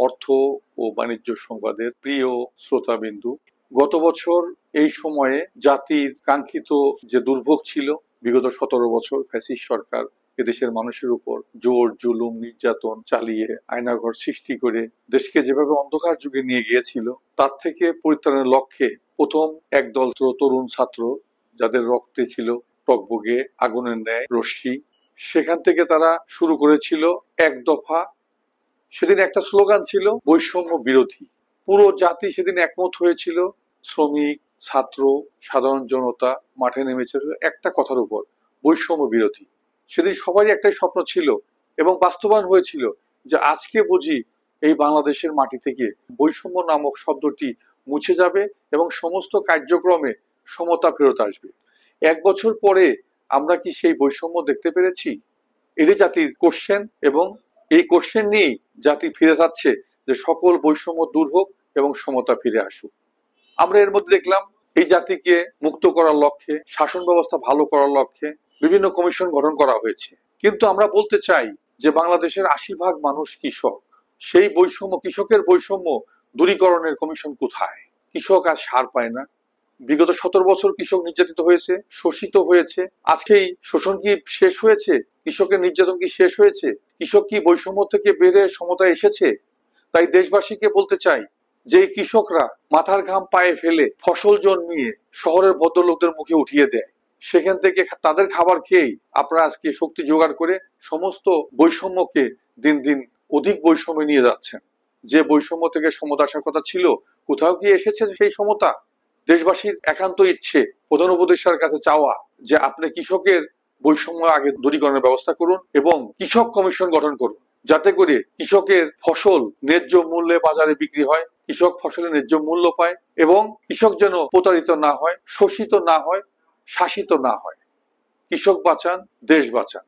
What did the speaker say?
অর্থ ও বাণিজ্য সংবাদের প্রিয় শ্রোতাবিন্দু, গত বছর এই সময়ে জাতির কাঙ্ক্ষিত যে দুর্ভোগ ছিল, বিগত 17 বছর ফ্যাসিস্ট সরকার এদেশের মানুষের উপর জোর জুলুম নির্যাতন চালিয়ে আয়নাঘর সৃষ্টি করে দেশকে যেভাবে অন্ধকার যুগে নিয়ে গিয়েছিল, তার থেকে পরিত্রাণের লক্ষ্যে প্রথম একদল তরুণ ছাত্র, যাদের রক্তে ছিল টকবগে আগুনের ন্যায় রশ্মি, সেখান থেকে তারা শুরু করেছিল এক দফা। সেদিন একটা স্লোগান ছিল বৈষম্য বিরোধী। পুরো জাতি সেদিন একমত হয়েছিল, শ্রমিক, ছাত্র, সাধারণ জনতা মাঠে নেমেছিল একটা কথার উপর, বৈষম্য বিরোধী। সেদিন সবারই একটাই স্বপ্ন ছিল এবং বাস্তবায়ন হয়েছিল যে আজকে বুঝি এই বাংলাদেশের মাটি থেকে বৈষম্য নামক শব্দটি মুছে যাবে এবং সমস্ত কার্যক্রমে সমতা ফেরত আসবে। 1 বছর পরে আমরা কি সেই বৈষম্য দেখতে পেরেছি? এটি জাতির কোশ্চেন, এবং এই কোশ্চেন নিয়েই জাতি ফিরে যাচ্ছে যে সকল বৈষম্য দূর হোক এবং সমতা ফিরে আসুক। আমরা এর মধ্যে দেখলাম এই জাতিকে মুক্ত করার লক্ষ্যে, শাসন ব্যবস্থা ভালো করার লক্ষ্যে বিভিন্ন কমিশন গঠন করা হয়েছে। কিন্তু আমরা বলতে চাই যে বাংলাদেশের 80% মানুষ কৃষক। সেই বৈষম্য, কৃষকের বৈষম্য দূরীকরণের কমিশন কোথায়? কৃষক আর সার পায় না। বিগত 17 বছর কৃষক নির্যাতিত হয়েছে, শোষিত হয়েছে। আজকেই শোষণ কি শেষ হয়েছে? কৃষকের নির্যাতন কি শেষ হয়েছে? কৃষক কি বৈষম্য থেকে বেড়ে সমতায় এসেছে? তাই দেশবাসীকে বলতে চাই যে কৃষকরা মাথার ঘাম পায়ে ফেলে ফসল জন্মিয়ে শহরের ভদ্রলোকদের মুখে উঠিয়ে দেয়, সেখান থেকে তাদের খাবার খেয়েই আপনারা আজকে শক্তি জোগাড় করে সমস্ত বৈষম্যকে দিন দিন অধিক বৈষম্যে নিয়ে যাচ্ছেন। যে বৈষম্য থেকে সমতা আসার কথা ছিল, কোথাও কি এসেছে সেই সমতা? দেশবাসীর একান্ত ইচ্ছে, প্রধান উপদেষ্টার কাছে চাওয়া যে আপনি কৃষকের বৈষম্য আগে দূরীকরণের ব্যবস্থা করুন এবং কৃষক কমিশন গঠন করুন, যাতে করে কৃষকের ফসল ন্যায্য মূল্যে বাজারে বিক্রি হয়, কৃষক ফসলের ন্যায্য মূল্য পায় এবং কৃষক যেন প্রতারিত না হয়, শোষিত না হয়, শাসিত না হয়। কৃষক বাঁচান, দেশ বাঁচান।